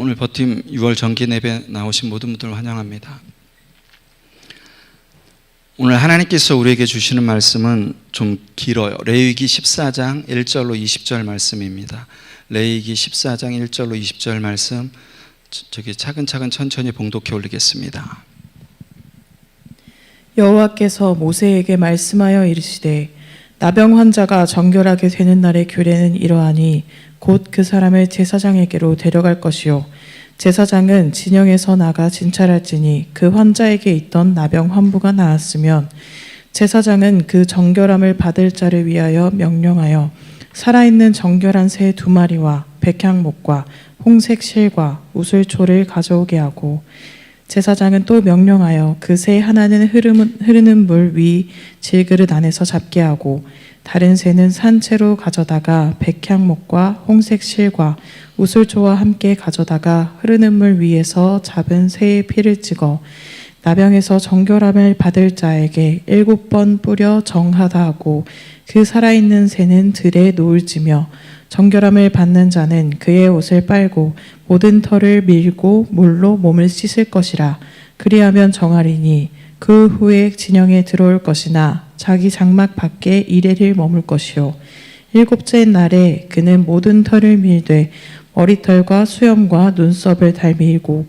오늘 버팀 6월 정기 예배 나오신 모든 분들 환영합니다. 오늘 하나님께서 우리에게 주시는 말씀은 좀 길어요. 레위기 14장 1절로 20절 말씀입니다. 레위기 14장 1절로 20절 말씀 차근차근 천천히 봉독해 올리겠습니다. 여호와께서 모세에게 말씀하여 이르시되 나병 환자가 정결하게 되는 날의 규례는 이러하니 곧 그 사람을 제사장에게로 데려갈 것이요 제사장은 진영에서 나가 진찰할지니 그 환자에게 있던 나병 환부가 나았으면 제사장은 그 정결함을 받을 자를 위하여 명령하여 살아있는 정결한 새 2마리와 백향목과 홍색 실과 우슬초를 가져오게 하고 제사장은 또 명령하여 그 새 하나는 흐르는 물 위 질그릇 안에서 잡게 하고 다른 새는 산채로 가져다가 백향목과 홍색 실과 우슬초와 함께 가져다가 흐르는 물 위에서 잡은 새의 피를 찍어 나병에서 정결함을 받을 자에게 7번 뿌려 정하다 하고 그 살아있는 새는 들에 놓을지며 정결함을 받는 자는 그의 옷을 빨고 모든 털을 밀고 물로 몸을 씻을 것이라. 그리하면 정하리니 그 후에 진영에 들어올 것이나 자기 장막 밖에 이레를 머물 것이요 7째 날에 그는 모든 털을 밀되 머리털과 수염과 눈썹을 다 밀고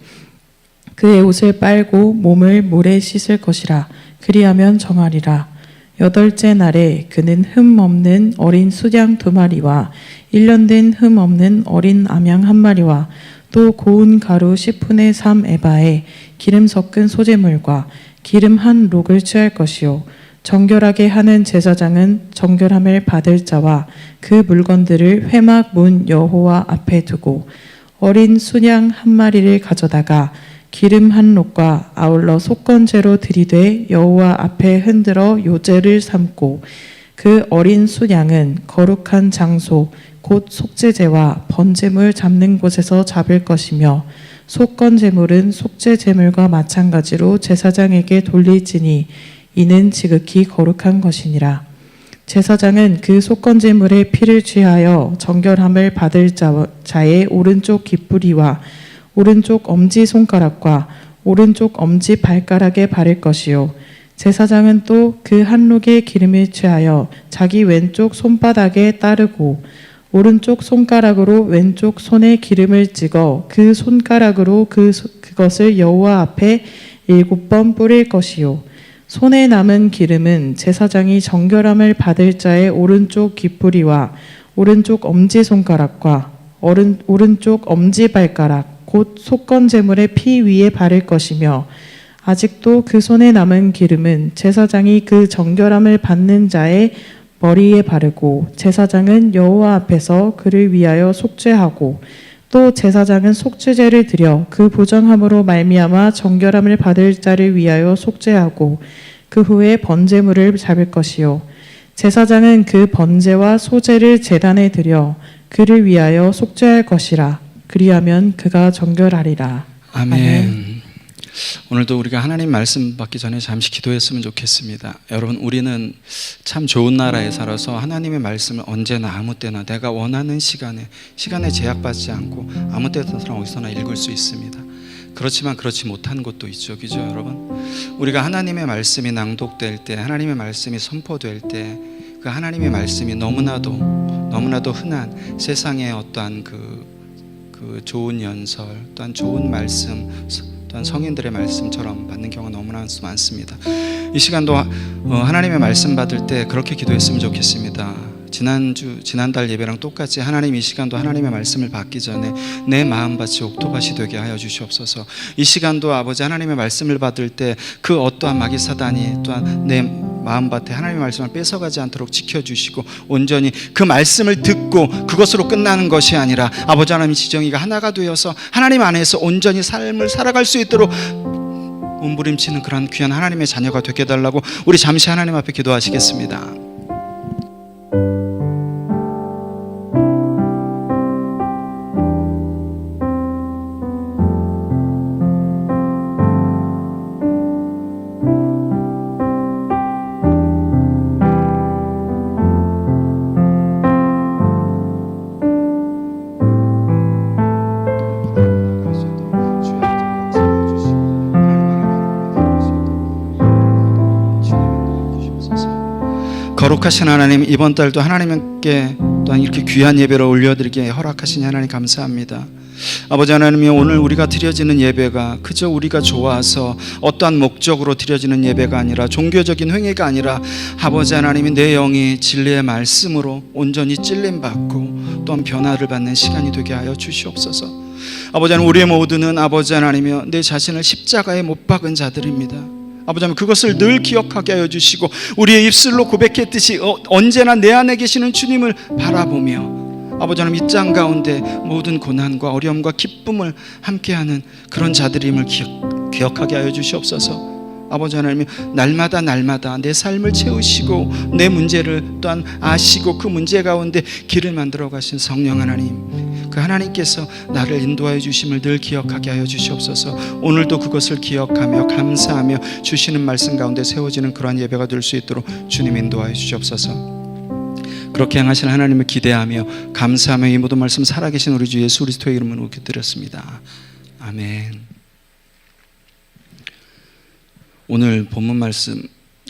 그의 옷을 빨고 몸을 물에 씻을 것이라. 그리하면 정하리라. 8째 날에 그는 흠 없는 어린 수양 2마리와 1년 된 흠 없는 어린 암양 1마리와 또 고운 가루 10분의 3 에바에 기름 섞은 소재물과 기름 1록을 취할 것이요 정결하게 하는 제사장은 정결함을 받을 자와 그 물건들을 회막 문 여호와 앞에 두고 어린 순양 1마리를 가져다가 기름 1록과 아울러 속건제로 들이되 여호와 앞에 흔들어 요제를 삼고 그 어린 순양은 거룩한 장소 곧 속죄제와 번제물 잡는 곳에서 잡을 것이며 속건제물은 속죄제물과 마찬가지로 제사장에게 돌릴지니 이는 지극히 거룩한 것이니라. 제사장은 그 속건제물의 피를 취하여 정결함을 받을 자의 오른쪽 깃뿌리와 오른쪽 엄지손가락과 오른쪽 엄지발가락에 바를 것이요 제사장은 또 그 1록의 기름을 취하여 자기 왼쪽 손바닥에 따르고 오른쪽 손가락으로 왼쪽 손에 기름을 찍어 그 손가락으로 그것을 여호와 앞에 7번 뿌릴 것이요 손에 남은 기름은 제사장이 정결함을 받을 자의 오른쪽 깃뿌리와 오른쪽 엄지손가락과 오른쪽 엄지발가락 곧 속건제물의 피 위에 바를 것이며 아직도 그 손에 남은 기름은 제사장이 그 정결함을 받는 자의 머리에 바르고 제사장은 여호와 앞에서 그를 위하여 속죄하고 또 제사장은 속죄제를 드려 그 보정함으로 말미암아 정결함을 받을 자를 위하여 속죄하고 그 후에 번제물을 잡을 것이요 제사장은 그 번제와 소제를 제단에 드려 그를 위하여 속죄할 것이라. 그리하면 그가 정결하리라. 아멘. 오늘도 우리가 하나님 말씀 받기 전에 잠시 기도했으면 좋겠습니다. 여러분, 우리는 참 좋은 나라에 살아서 하나님의 말씀을 언제나 아무 때나 내가 원하는 시간에 제약받지 않고 아무 때나 어디서나 읽을 수 있습니다. 그렇지만 그렇지 못한 곳도 있죠. 그죠, 여러분? 우리가 하나님의 말씀이 낭독될 때, 하나님의 말씀이 선포될 때 그 하나님의 말씀이 너무나도 흔한 세상의 어떠한 그 좋은 연설, 또한 좋은 말씀, 또한 성인들의 말씀처럼 받는 경우가 너무나 많습니다. 이 시간도 하나님의 말씀 받을 때 그렇게 기도했으면 좋겠습니다. 지난달 예배랑 똑같이 하나님 이 시간도 하나님의 말씀을 받기 전에 내 마음밭이 옥토밭이 되게 하여 주시옵소서. 이 시간도 아버지 하나님의 말씀을 받을 때 그 어떠한 마귀 사단이 또한 내 마음밭에 하나님의 말씀을 뺏어가지 않도록 지켜주시고 온전히 그 말씀을 듣고 그것으로 끝나는 것이 아니라 아버지 하나님 지정이가 하나가 되어서 하나님 안에서 온전히 삶을 살아갈 수 있도록 몸부림치는 그런 귀한 하나님의 자녀가 되게 해달라고 우리 잠시 하나님 앞에 기도하시겠습니다. 거룩하신 하나님, 이번 달도 하나님께 또한 이렇게 귀한 예배를 올려드리게 허락하신 하나님 감사합니다. 아버지 하나님이 오늘 우리가 드려지는 예배가 그저 우리가 좋아서 어떠한 목적으로 드려지는 예배가 아니라 종교적인 행위가 아니라 아버지 하나님이 내 영이 진리의 말씀으로 온전히 찔림받고 또한 변화를 받는 시간이 되게 하여 주시옵소서. 아버지 하나님, 우리 모두는 아버지 하나님이여 내 자신을 십자가에 못 박은 자들입니다. 아버지 하나님, 그것을 늘 기억하게 하여 주시고 우리의 입술로 고백했듯이 언제나 내 안에 계시는 주님을 바라보며 아버지 하나님, 이 땅 가운데 모든 고난과 어려움과 기쁨을 함께하는 그런 자들임을 기억하게 하여 주시옵소서. 아버지 하나님, 날마다 내 삶을 채우시고 내 문제를 또한 아시고 그 문제 가운데 길을 만들어 가신 성령 하나님, 그 하나님께서 나를 인도하여 주심을 늘 기억하게 하여 주시옵소서. 오늘도 그것을 기억하며 감사하며 주시는 말씀 가운데 세워지는 그러한 예배가 될 수 있도록 주님 인도하여 주시옵소서. 그렇게 행하시는 하나님을 기대하며 감사하며 이 모든 말씀 살아계신 우리 주 예수 그리스도의 이름으로 기도드렸습니다. 아멘. 오늘 본문 말씀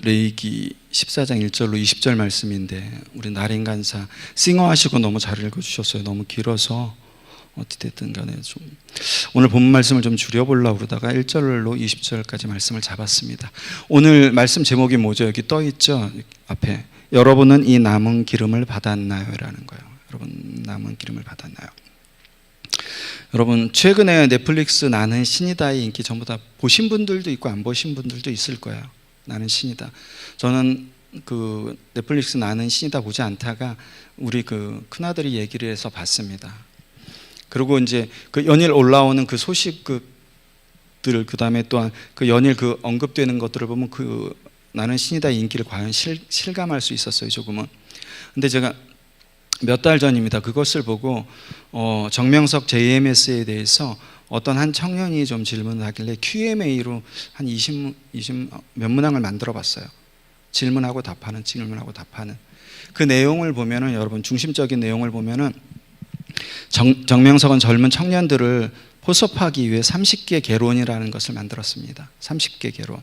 레위기 14장 1절로 20절 말씀인데 우리 나린 간사 싱어하시고 너무 잘 읽어주셨어요. 너무 길어서 어찌됐든 간에 좀 오늘 본문 말씀을 좀 줄여보려고 그러다가 1절로 20절까지 말씀을 잡았습니다. 오늘 말씀 제목이 뭐죠? 여기 떠있죠? 앞에 여러분은 이 남은 기름을 받았나요? 라는 거예요. 여러분 남은 기름을 받았나요? 여러분 최근에 넷플릭스 나는 신이다의 인기 전부 다 보신 분들도 있고 안 보신 분들도 있을 거예요. 나는 신이다. 저는 그 넷플릭스 나는 신이다 보지 않다가 우리 그 큰아들이 얘기를 해서 봤습니다. 그리고 이제 그 연일 올라오는 그 소식들, 그 다음에 또한 그 연일 그 언급되는 것들을 보면 그 나는 신이다의 인기를 과연 실감할 수 있었어요, 조금은. 근데 제가 몇 달 전입니다. 그것을 보고 정명석 JMS에 대해서 어떤 한 청년이 좀 질문을 하길래 Q&A로 한 20 몇 문항을 만들어 봤어요. 질문하고 답하는 그 내용을 보면은, 여러분 중심적인 내용을 보면은 정명석은 젊은 청년들을 포섭하기 위해 30개 개론이라는 것을 만들었습니다. 30개 개론.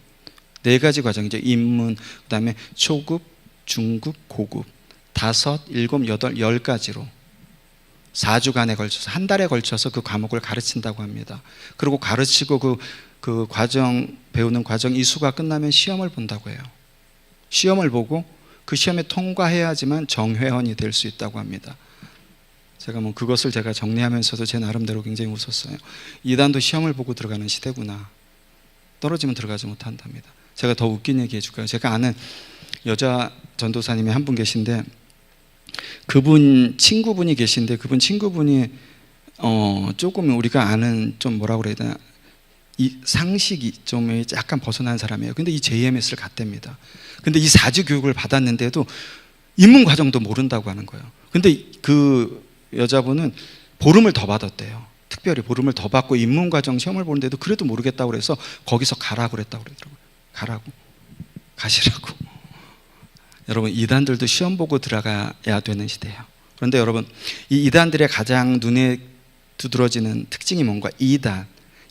4가지 과정이죠. 입문, 그다음에 초급, 중급, 고급. 5, 7, 8, 10가지로 4주간에 걸쳐서 한 달에 걸쳐서 그 과목을 가르친다고 합니다. 그리고 가르치고 그 과정, 배우는 과정 이수가 끝나면 시험을 본다고 해요. 시험을 보고 그 시험에 통과해야지만 정회원이 될 수 있다고 합니다. 제가 그것을 제가 정리하면서도 제 나름대로 굉장히 웃었어요. 이단도 시험을 보고 들어가는 시대구나. 떨어지면 들어가지 못한답니다. 제가 더 웃긴 얘기 해줄까요? 제가 아는 여자 전도사님이 한 분 계신데 그분 친구분이 계신데 그분 친구분이 조금 우리가 아는 좀 뭐라고 그래야 되나, 이 상식이 좀 약간 벗어난 사람이에요. 근데 이 JMS를 갔답니다. 근데 이 4주 교육을 받았는데도 입문 과정도 모른다고 하는 거예요. 근데 그 여자분은 보름을 더 받았대요. 특별히 보름을 더 받고 입문 과정 시험을 보는데도 그래도 모르겠다고 그래서 거기서 가라고 그랬다고 그러더라고요. 가시라고. 여러분 이단들도 시험 보고 들어가야 되는 시대예요. 그런데 여러분 이 이단들의 가장 눈에 두드러지는 특징이 뭔가?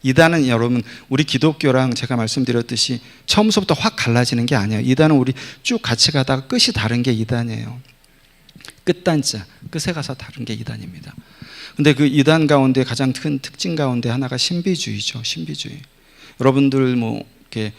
이단은 여러분 우리 기독교랑 제가 말씀드렸듯이 처음부터 확 갈라지는 게 아니에요. 이단은 우리 쭉 같이 가다가 끝이 다른 게 이단이에요. 끝단자, 끝에 가서 다른 게 이단입니다. 근데 그 이단 가운데 가장 큰 특징 가운데 하나가 신비주의죠. 신비주의. 여러분들 이렇게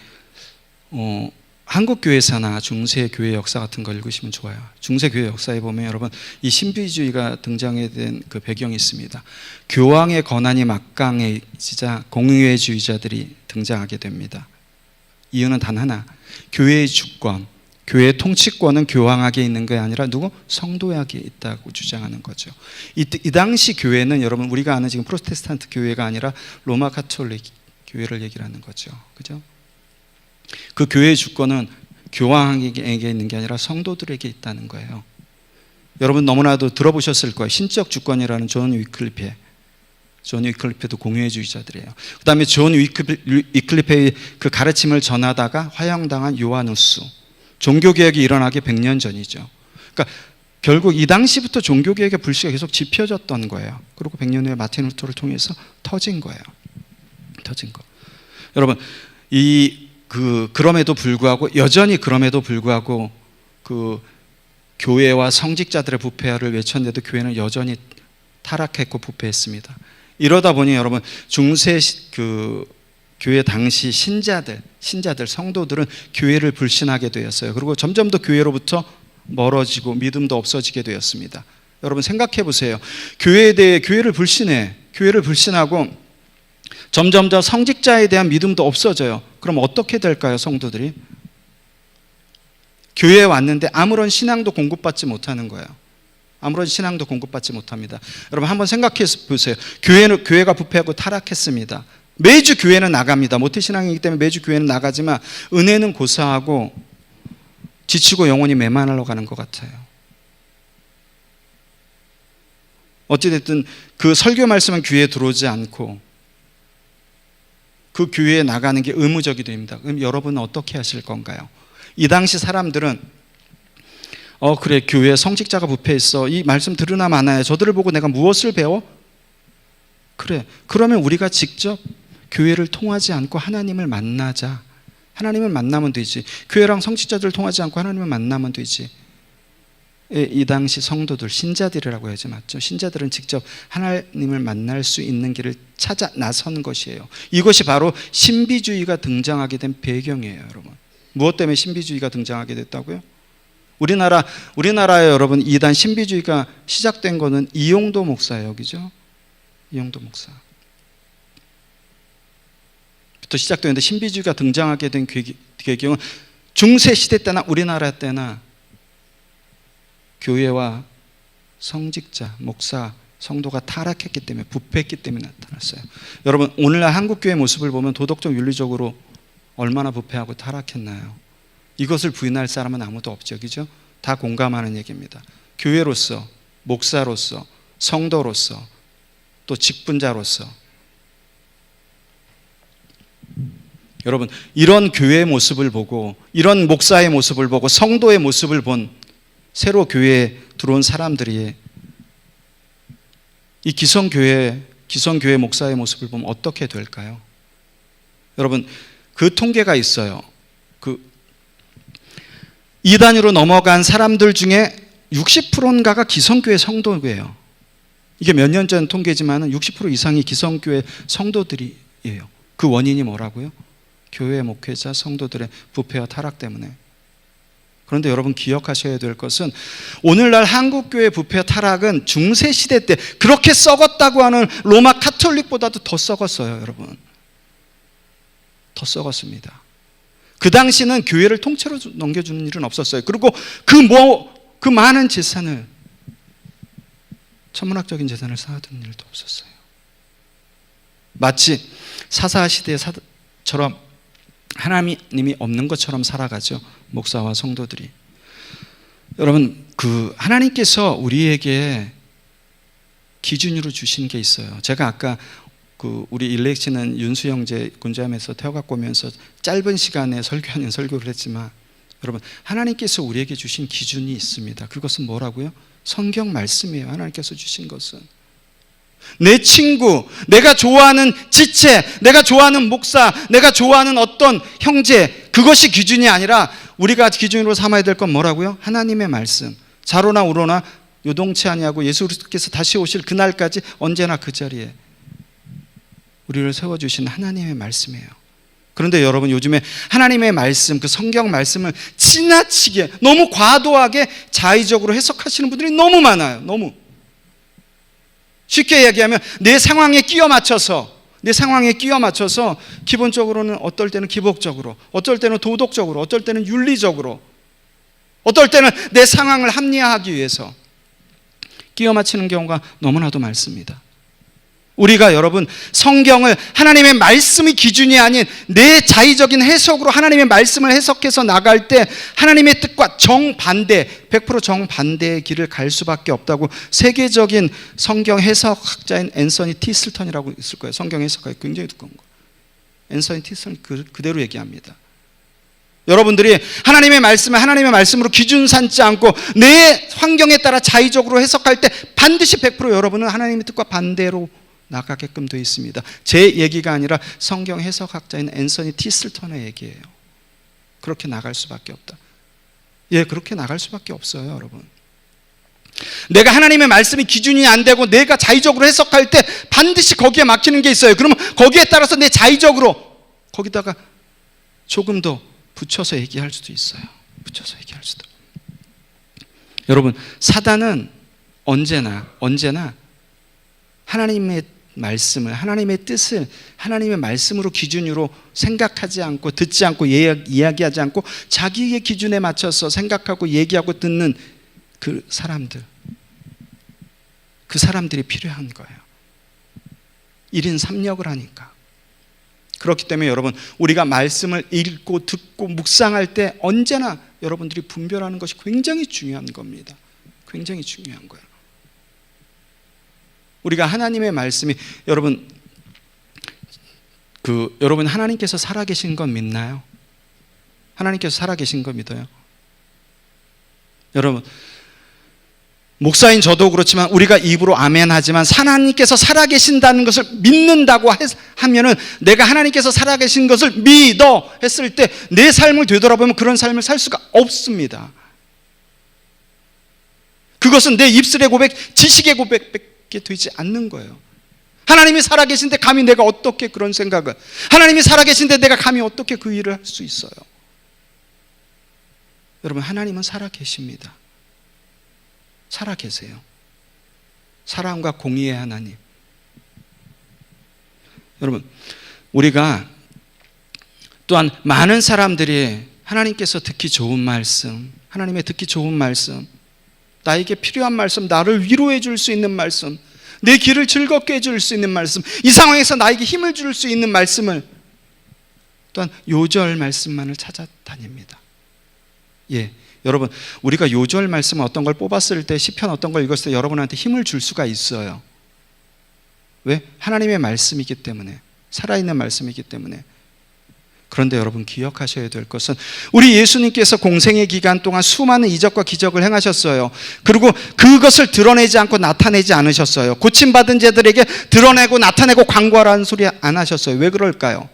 한국교회사나 중세교회 역사 같은 걸 읽으시면 좋아요. 중세교회 역사에 보면 여러분 이 신비주의가 등장해 된 그 배경이 있습니다. 교황의 권한이 막강해지자 공의회주의자들이 등장하게 됩니다. 이유는 단 하나, 교회의 주권, 교회의 통치권은 교황에게 있는 게 아니라 누구? 성도에게 있다고 주장하는 거죠. 이 당시 교회는 여러분 우리가 아는 지금 프로테스탄트 교회가 아니라 로마 가톨릭 교회를 얘기를 하는 거죠. 그죠? 그 교회의 주권은 교황에게 있는 게 아니라 성도들에게 있다는 거예요. 여러분 너무나도 들어보셨을 거예요. 신적 주권이라는 존 위클리프도 공의주의자들이에요. 그 다음에 존 위클리프의 그 가르침을 전하다가 화형당한 요하누스. 종교개혁이 일어나기 100년 전이죠. 그러니까 결국 이 당시부터 종교개혁의 불씨가 계속 지펴졌던 거예요. 그리고 100년 후에 마틴 루터를 통해서 터진 거예요. 여러분 그럼에도 불구하고 여전히 그 교회와 성직자들의 부패를 외쳤는데도 교회는 여전히 타락했고 부패했습니다. 이러다 보니 여러분 중세 교회 당시 신자들 성도들은 교회를 불신하게 되었어요. 그리고 점점 더 교회로부터 멀어지고 믿음도 없어지게 되었습니다. 여러분 생각해 보세요. 교회에 대해 교회를 불신하고 점점 더 성직자에 대한 믿음도 없어져요. 그럼 어떻게 될까요, 성도들이? 교회에 왔는데 아무런 신앙도 공급받지 못하는 거예요. 아무런 신앙도 공급받지 못합니다. 여러분 한번 생각해 보세요. 교회가 부패하고 타락했습니다. 매주 교회는 나갑니다. 모태신앙이기 때문에 매주 교회는 나가지만 은혜는 고사하고 지치고 영혼이 메마르러 가는 것 같아요. 어찌됐든 그 설교 말씀은 귀에 들어오지 않고 그 교회에 나가는 게 의무적이 됩니다. 그럼 여러분은 어떻게 하실 건가요? 이 당시 사람들은 그래 교회 성직자가 부패했어. 이 말씀 들으나 마나요. 저들을 보고 내가 무엇을 배워? 그래 그러면 우리가 직접 교회를 통하지 않고 하나님을 만나자. 하나님을 만나면 되지. 교회랑 성직자들을 통하지 않고 하나님을 만나면 되지. 이 당시 성도들, 신자들이라고 해야지 맞죠? 신자들은 직접 하나님을 만날 수 있는 길을 찾아 나선 것이에요. 이것이 바로 신비주의가 등장하게 된 배경이에요, 여러분. 무엇 때문에 신비주의가 등장하게 됐다고요? 우리나라에 여러분 이단 신비주의가 시작된 거는 이용도 목사예요, 그죠? 이용도 목사. 부터 시작되는데 신비주의가 등장하게 된 계경은 중세 시대 때나 우리나라 때나 교회와 성직자, 목사, 성도가 타락했기 때문에 부패했기 때문에 나타났어요. 여러분 오늘날 한국교회 모습을 보면 도덕적 윤리적으로 얼마나 부패하고 타락했나요? 이것을 부인할 사람은 아무도 없죠, 그죠? 다 공감하는 얘기입니다. 교회로서, 목사로서, 성도로서, 또 직분자로서 여러분 이런 교회의 모습을 보고 이런 목사의 모습을 보고 성도의 모습을 본 새로 교회에 들어온 사람들이 이 기성교회 목사의 모습을 보면 어떻게 될까요? 여러분 그 통계가 있어요. 이단으로 넘어간 사람들 중에 60%인가가 기성교회 성도예요. 이게 몇 년 전 통계지만 60% 이상이 기성교회 성도들이에요. 그 원인이 뭐라고요? 교회 목회자 성도들의 부패와 타락 때문에. 그런데 여러분 기억하셔야 될 것은 오늘날 한국교회 부패와 타락은 중세시대 때 그렇게 썩었다고 하는 로마 카톨릭보다도 더 썩었어요, 여러분. 더 썩었습니다. 그 당시는 교회를 통째로 넘겨주는 일은 없었어요. 그리고 그 많은 재산을 천문학적인 재산을 쌓아두는 일도 없었어요. 마치 사사시대처럼 하나님이 없는 것처럼 살아가죠. 목사와 성도들이. 여러분 하나님께서 우리에게 기준으로 주신 게 있어요. 제가 아까 우리 일렉씨는 윤수 형제 군자함에서 태워갖고 오면서 짧은 시간에 설교하는 설교를 했지만 여러분 하나님께서 우리에게 주신 기준이 있습니다. 그것은 뭐라고요? 성경 말씀이에요. 하나님께서 주신 것은 내 친구, 내가 좋아하는 지체, 내가 좋아하는 목사, 내가 좋아하는 어떤 형제, 그것이 기준이 아니라 우리가 기준으로 삼아야 될 건 뭐라고요? 하나님의 말씀. 자로나 우로나 요동치 아니하고 예수께서 다시 오실 그날까지 언제나 그 자리에 우리를 세워주신 하나님의 말씀이에요. 그런데 여러분 요즘에 하나님의 말씀, 그 성경 말씀을 지나치게 너무 과도하게 자의적으로 해석하시는 분들이 너무 많아요. 너무 쉽게 얘기하면 내 상황에 끼워 맞춰서 기본적으로는 어떨 때는 기복적으로, 어떨 때는 도덕적으로, 어떨 때는 윤리적으로, 어떨 때는 내 상황을 합리화하기 위해서 끼워 맞추는 경우가 너무나도 많습니다. 우리가 여러분 성경을 하나님의 말씀이 기준이 아닌 내 자의적인 해석으로 하나님의 말씀을 해석해서 나갈 때 하나님의 뜻과 정반대, 100% 정반대의 길을 갈 수밖에 없다고 세계적인 성경 해석학자인 앤서니 티슬턴이라고 있을 거예요. 성경 해석학이 굉장히 두꺼운 거. 앤서니 티슬턴이 그대로 얘기합니다. 여러분들이 하나님의 말씀을 하나님의 말씀으로 기준 삼지 않고 내 환경에 따라 자의적으로 해석할 때 반드시 100% 여러분은 하나님의 뜻과 반대로 나가게끔 되어 있습니다. 제 얘기가 아니라 성경 해석학자인 앤서니 티슬턴의 얘기예요. 그렇게 나갈 수밖에 없다. 예, 그렇게 나갈 수밖에 없어요, 여러분. 내가 하나님의 말씀이 기준이 안 되고 내가 자의적으로 해석할 때 반드시 거기에 막히는 게 있어요. 그러면 거기에 따라서 내 자의적으로 거기다가 조금 더 붙여서 얘기할 수도 있어요. 붙여서 얘기할 수도. 여러분, 사단은 언제나 하나님의 말씀을, 하나님의 뜻을 하나님의 말씀으로 기준으로 생각하지 않고 듣지 않고 이야기하지 않고 자기의 기준에 맞춰서 생각하고 얘기하고 듣는 그 사람들이 필요한 거예요. 1인 3역을 하니까. 그렇기 때문에 여러분, 우리가 말씀을 읽고 듣고 묵상할 때 언제나 여러분들이 분별하는 것이 굉장히 중요한 겁니다. 굉장히 중요한 거예요. 우리가 하나님의 말씀이 여러분 하나님께서 살아계신 건 믿나요? 하나님께서 살아계신 거 믿어요? 여러분, 목사인 저도 그렇지만 우리가 입으로 아멘 하지만 하나님께서 살아계신다는 것을 믿는다고 하면은 내가 하나님께서 살아계신 것을 믿어 했을 때 내 삶을 되돌아보면 그런 삶을 살 수가 없습니다. 그것은 내 입술의 고백, 지식의 고백밖에 되지 않는 거예요. 하나님이 살아계신데 감히 내가 어떻게 그런 생각을, 하나님이 살아계신데 내가 감히 어떻게 그 일을 할 수 있어요? 여러분, 하나님은 살아계십니다. 살아계세요. 사랑과 공의의 하나님. 여러분, 우리가 또한 많은 사람들이 하나님께서 듣기 좋은 말씀, 하나님의 듣기 좋은 말씀, 나에게 필요한 말씀, 나를 위로해 줄 수 있는 말씀, 내 길을 즐겁게 해줄 수 있는 말씀, 이 상황에서 나에게 힘을 줄 수 있는 말씀을 또한 요절 말씀만을 찾아다닙니다. 예, 여러분, 우리가 요절 말씀 어떤 걸 뽑았을 때, 시편 어떤 걸 읽었을 때 여러분한테 힘을 줄 수가 있어요. 왜? 하나님의 말씀이기 때문에, 살아있는 말씀이기 때문에. 그런데 여러분, 기억하셔야 될 것은 우리 예수님께서 공생의 기간 동안 수많은 이적과 기적을 행하셨어요. 그리고 그것을 드러내지 않고 나타내지 않으셨어요. 고침받은 자들에게 드러내고 나타내고 광고하라는 소리 안 하셨어요. 왜 그럴까요?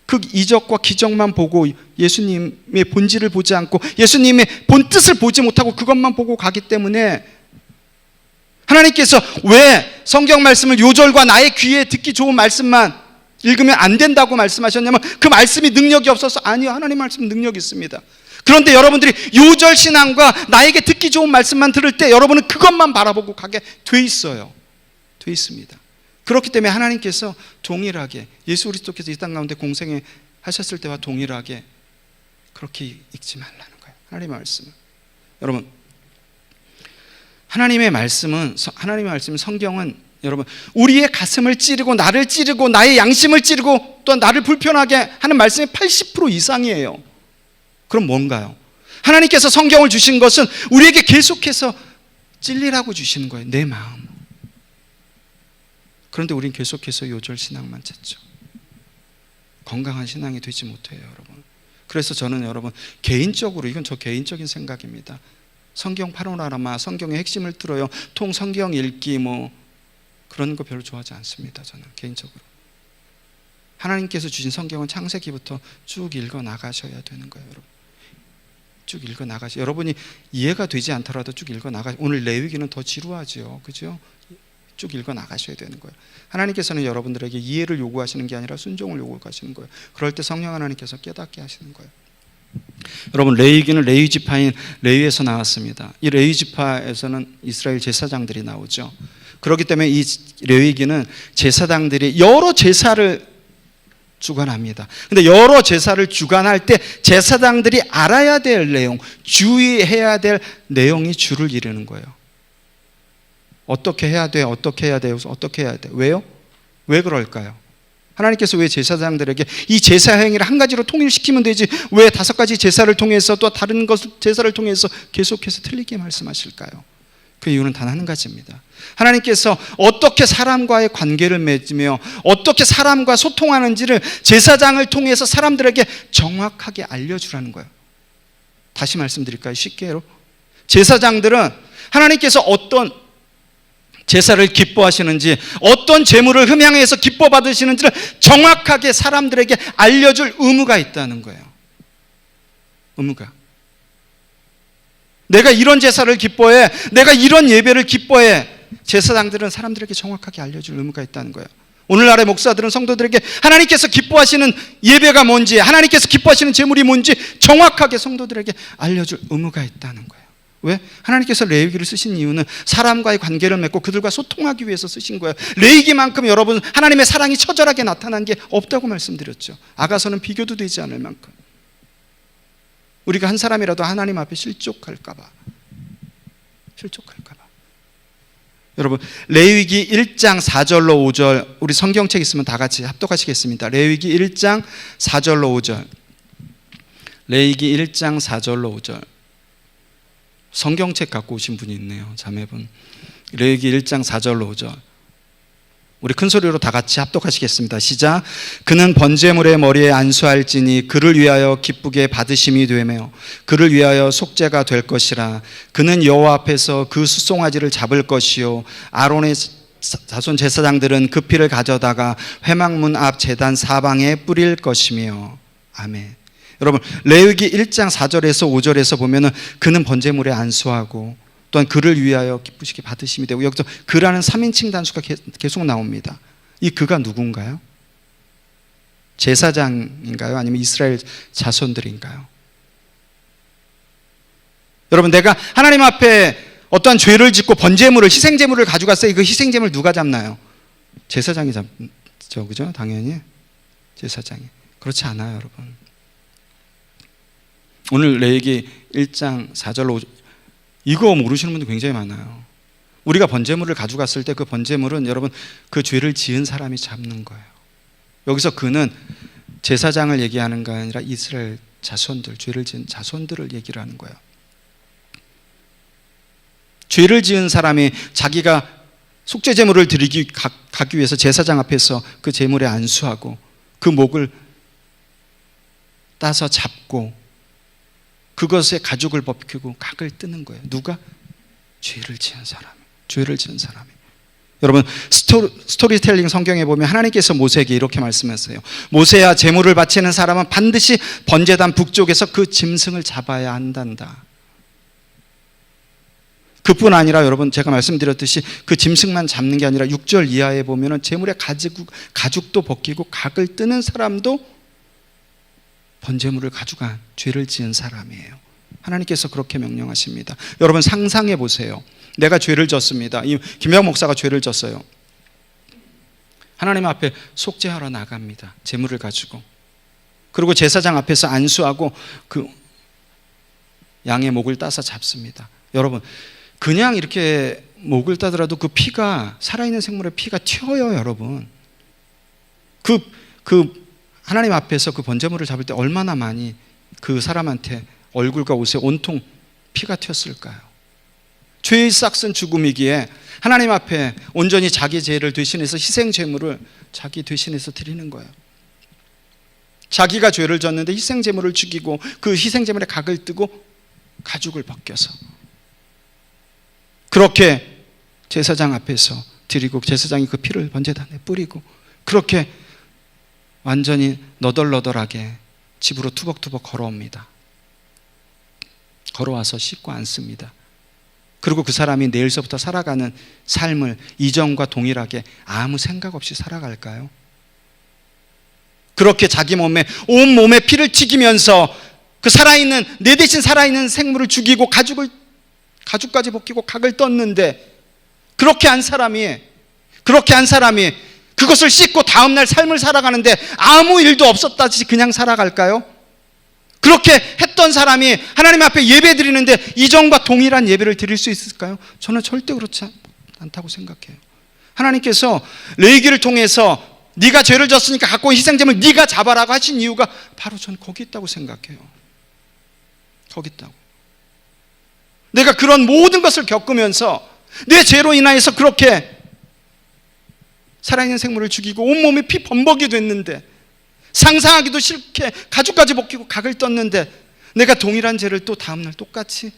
그 이적과 기적만 보고 예수님의 본질을 보지 않고 예수님의 본 뜻을 보지 못하고 그것만 보고 가기 때문에 하나님께서 왜 성경 말씀을 요절과 나의 귀에 듣기 좋은 말씀만 읽으면 안 된다고 말씀하셨냐면 그 말씀이 능력이 없어서 아니요, 하나님 말씀은 능력이 있습니다. 그런데 여러분들이 요절 신앙과 나에게 듣기 좋은 말씀만 들을 때 여러분은 그것만 바라보고 가게 돼 있어요. 돼 있습니다. 그렇기 때문에 하나님께서 동일하게 예수 그리스도께서 이 땅 가운데 공생에 하셨을 때와 동일하게 그렇게 읽지 말라는 거예요. 하나님의 말씀은. 여러분, 하나님의 말씀은 성경은 여러분, 우리의 가슴을 찌르고 나를 찌르고 나의 양심을 찌르고 또한 나를 불편하게 하는 말씀이 80% 이상이에요. 그럼 뭔가요? 하나님께서 성경을 주신 것은 우리에게 계속해서 찔리라고 주시는 거예요. 내 마음. 그런데 우린 계속해서 요절 신앙만 찾죠. 건강한 신앙이 되지 못해요, 여러분. 그래서 저는 여러분, 개인적으로, 이건 저 개인적인 생각입니다. 성경 파노라마, 성경의 핵심을 들어요. 통 성경 읽기 그런 거 별로 좋아하지 않습니다. 저는 개인적으로. 하나님께서 주신 성경은 창세기부터 쭉 읽어 나가셔야 되는 거예요, 여러분. 쭉 읽어 나가셔. 여러분이 이해가 되지 않더라도 쭉 읽어 나가. 오늘 레위기는 더 지루하죠, 그죠? 쭉 읽어 나가셔야 되는 거예요. 하나님께서는 여러분들에게 이해를 요구하시는 게 아니라 순종을 요구하시는 거예요. 그럴 때 성령 하나님께서 깨닫게 하시는 거예요. 여러분, 레위기는 레위 지파인 레위에서 나왔습니다. 이 레위 지파에서는 이스라엘 제사장들이 나오죠. 그렇기 때문에 이 레위기는 제사장들이 여러 제사를 주관합니다. 근데 여러 제사를 주관할 때 제사장들이 알아야 될 내용, 주의해야 될 내용이 주를 이루는 거예요. 어떻게 해야 돼? 어떻게 해야 돼요? 어떻게 해야 돼? 왜요? 왜 그럴까요? 하나님께서 왜 제사장들에게 이 제사 행위를 한 가지로 통일시키면 되지 왜 5가지 제사를 통해서 또 다른 제사를 통해서 계속해서 틀리게 말씀하실까요? 그 이유는 단 한 가지입니다. 하나님께서 어떻게 사람과의 관계를 맺으며 어떻게 사람과 소통하는지를 제사장을 통해서 사람들에게 정확하게 알려주라는 거예요. 다시 말씀드릴까요? 쉽게로. 제사장들은 하나님께서 어떤 제사를 기뻐하시는지 어떤 제물을 흠향해서 기뻐 받으시는지를 정확하게 사람들에게 알려줄 의무가 있다는 거예요. 의무가. 내가 이런 제사를 기뻐해. 내가 이런 예배를 기뻐해. 제사장들은 사람들에게 정확하게 알려줄 의무가 있다는 거예요. 오늘날의 목사들은 성도들에게 하나님께서 기뻐하시는 예배가 뭔지, 하나님께서 기뻐하시는 제물이 뭔지 정확하게 성도들에게 알려줄 의무가 있다는 거예요. 왜? 하나님께서 레위기를 쓰신 이유는 사람과의 관계를 맺고 그들과 소통하기 위해서 쓰신 거예요. 레위기만큼 여러분 하나님의 사랑이 처절하게 나타난 게 없다고 말씀드렸죠. 아가서는 비교도 되지 않을 만큼. 우리가 한 사람이라도 하나님 앞에 실족할까 봐. 여러분, 레위기 1장 4절로 5절, 우리 성경책 있으면 다 같이 합독하시겠습니다. 레위기 1장 4절로 5절. 레위기 1장 4절로 5절. 성경책 갖고 오신 분이 있네요, 자매분. 레위기 1장 4절로 5절. 우리 큰 소리로 다 같이 합독하시겠습니다. 시작. 그는 번제물의 머리에 안수할지니 그를 위하여 기쁘게 받으심이 되며 그를 위하여 속죄가 될 것이라. 그는 여호와 앞에서 그 수송아지를 잡을 것이요 아론의 자손 제사장들은 그 피를 가져다가 회막문 앞 제단 사방에 뿌릴 것이며. 아멘. 여러분, 레위기 1장 4절에서 5절에서 보면은 그는 번제물에 안수하고 또한 그를 위하여 기쁘시게 받으심이 되고, 여기서 그라는 3인칭 단수가 계속 나옵니다. 이 그가 누군가요? 제사장인가요? 아니면 이스라엘 자손들인가요? 여러분, 내가 하나님 앞에 어떠한 죄를 짓고 번제물을, 희생제물을 가져갔어요. 그 희생제물 누가 잡나요? 제사장이 잡죠, 그죠? 당연히 제사장이. 그렇지 않아요, 여러분. 오늘 레위기 1장 4절로 5절, 이거 모르시는 분들 굉장히 많아요. 우리가 번제물을 가져갔을 때 그 번제물은 여러분 그 죄를 지은 사람이 잡는 거예요. 여기서 그는 제사장을 얘기하는 게 아니라 이스라엘 자손들, 죄를 지은 자손들을 얘기를 하는 거예요. 죄를 지은 사람이 자기가 속죄제물을 드리기 가기 위해서 제사장 앞에서 그 제물에 안수하고 그 목을 따서 잡고 그것에 가죽을 벗기고 각을 뜨는 거예요. 누가? 죄를 지은 사람이. 죄를 지은 사람이. 여러분, 스토리텔링 성경에 보면 하나님께서 모세에게 이렇게 말씀하세요. 모세야, 제물을 바치는 사람은 반드시 번제단 북쪽에서 그 짐승을 잡아야 한단다. 그뿐 아니라 여러분, 제가 말씀드렸듯이 그 짐승만 잡는 게 아니라 6절 이하에 보면 제물의 가죽도 벗기고 각을 뜨는 사람도 번제물을 가져간 죄를 지은 사람이에요. 하나님께서 그렇게 명령하십니다. 여러분, 상상해 보세요. 내가 죄를 졌습니다. 김영 목사가 죄를 졌어요. 하나님 앞에 속죄하러 나갑니다. 제물을 가지고. 그리고 제사장 앞에서 안수하고 그 양의 목을 따서 잡습니다. 여러분, 그냥 이렇게 목을 따더라도 그 피가, 살아있는 생물의 피가 튀어요, 여러분. 하나님 앞에서 그 번제물을 잡을 때 얼마나 많이 그 사람한테 얼굴과 옷에 온통 피가 튀었을까요? 죄의 싹슨 죽음이기에 하나님 앞에 온전히 자기 죄를 대신해서 희생제물을 자기 대신해서 드리는 거예요. 자기가 죄를 졌는데 희생제물을 죽이고 그 희생제물에 각을 뜨고 가죽을 벗겨서 그렇게 제사장 앞에서 드리고 제사장이 그 피를 번제단에 뿌리고 그렇게 완전히 너덜너덜하게 집으로 투벅투벅 걸어옵니다. 걸어와서 씻고 앉습니다. 그리고 그 사람이 내일서부터 살아가는 삶을 이전과 동일하게 아무 생각 없이 살아갈까요? 그렇게 자기 몸에 온몸에 피를 튀기면서 그 살아있는, 내 대신 살아있는 생물을 죽이고 가죽까지 벗기고 각을 떴는데 그렇게 한 사람이 그것을 씻고 다음날 삶을 살아가는데 아무 일도 없었다지 그냥 살아갈까요? 그렇게 했던 사람이 하나님 앞에 예배 드리는데 이전과 동일한 예배를 드릴 수 있을까요? 저는 절대 그렇지 않다고 생각해요. 하나님께서 레위기를 통해서 네가 죄를 졌으니까 갖고 온 희생제물 네가 잡아라고 하신 이유가 바로 저는 거기 있다고 생각해요. 거기 있다고. 내가 그런 모든 것을 겪으면서 내 죄로 인하여서 그렇게 살아있는 생물을 죽이고 온몸에 피 범벅이 됐는데 상상하기도 싫게 가죽까지 벗기고 각을 떴는데 내가 동일한 죄를 또 다음날 똑같이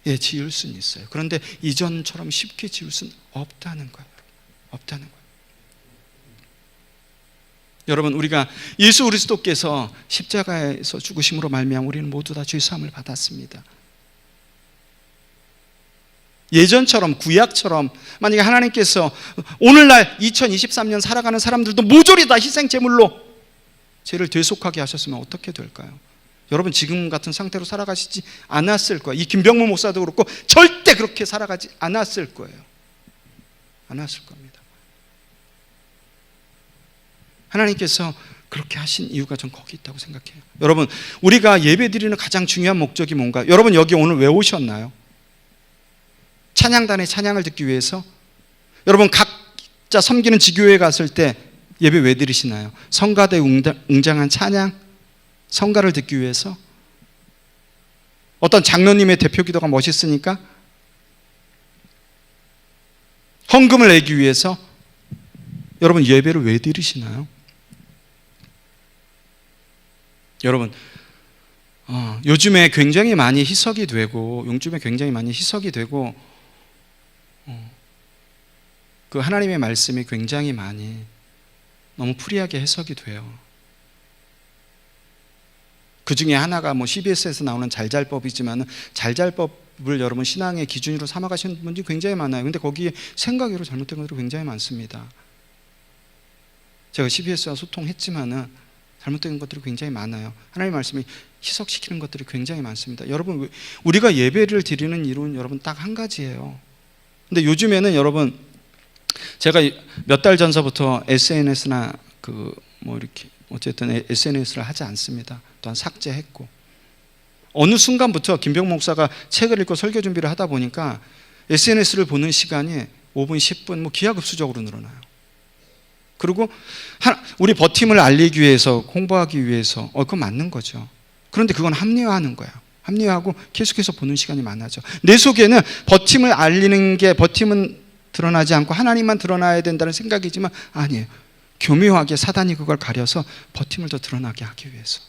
지을 수는 있어요. 그런데 이전처럼 쉽게 지을 수는 없다는 거예요. 없다는 거예요. 여러분, 우리가 예수 그리스도께서 십자가에서 죽으심으로 말미암아 우리는 모두 다 죄 사함을 받았습니다. 예전처럼, 구약처럼 만약에 하나님께서 오늘날 2023년 살아가는 사람들도 모조리 다 희생 제물로 죄를 대속하게 하셨으면 어떻게 될까요? 여러분, 지금 같은 상태로 살아가시지 않았을 거예요. 이 김병무 목사도 그렇고 절대 그렇게 살아가지 않았을 거예요. 않았을 겁니다. 하나님께서 그렇게 하신 이유가 전 거기 있다고 생각해요. 여러분, 우리가 예배 드리는 가장 중요한 목적이 뭔가? 여러분, 여기 오늘 왜 오셨나요? 찬양단의 찬양을 듣기 위해서? 여러분, 각자 섬기는 지교회에 갔을 때 예배 왜 드리시나요? 성가대에 웅장한 찬양, 성가를 듣기 위해서? 어떤 장로님의 대표 기도가 멋있으니까? 헌금을 내기 위해서? 여러분, 예배를 왜 드리시나요? 여러분, 요즘에 굉장히 많이 희석이 되고, 그 하나님의 말씀이 굉장히 많이 너무 프리하게 해석이 돼요. 그 중에 하나가 CBS에서 나오는 잘잘법이지만 잘잘법을 여러분 신앙의 기준으로 삼아가시는 분들이 굉장히 많아요. 근데 거기에 생각으로 잘못된 것들이 굉장히 많습니다. 제가 CBS와 소통했지만은 잘못된 것들이 굉장히 많아요. 하나님의 말씀이 희석시키는 것들이 굉장히 많습니다. 여러분, 우리가 예배를 드리는 이유는 여러분 딱 한 가지예요. 근데 요즘에는 여러분, 제가 몇 달 전서부터 SNS나 이렇게 어쨌든 SNS를 하지 않습니다. 또한 삭제했고, 어느 순간부터 김병 목사가 책을 읽고 설교 준비를 하다 보니까 SNS를 보는 시간이 5분, 10분 기하급수적으로 늘어나요. 그리고 우리 버팀을 알리기 위해서, 홍보하기 위해서 그건 맞는 거죠. 그런데 그건 합리화하는 거예요. 합리화하고 계속해서 보는 시간이 많아져. 내 속에는 버팀을 알리는 게, 버팀은 드러나지 않고 하나님만 드러나야 된다는 생각이지만 아니에요. 교묘하게 사단이 그걸 가려서 버팀을 더 드러나게 하기 위해서.